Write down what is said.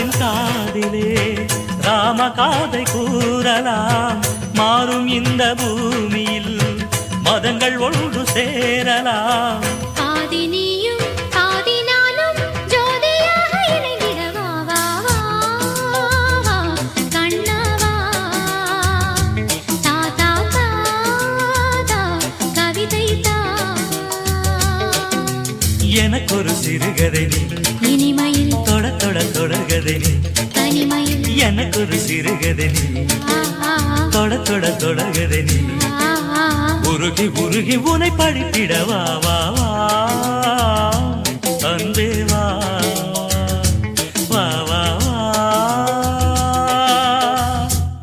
ராஜாவின் காதிலே ராமகாதை கூறலாம். மாறும் இந்த பூமியில் மதங்கள் ஒன்று சேரலாம். பாதினியும் பாதினாலும் ஜோதியாக இணைந்திடவா வா வா கண்ணவா தாத்தா தாத்தா கவிதை தா. எனக்கொரு சிறுகதை நீ இனிமையில் தொட தொட தொடர்கதை நீ தனிமையில் எனக்கொரு சிறுகதை நீ தொட தொட தொடர்கதை நீ உருகி உருகி உனை படிப்பிடவா வா வா அன்பே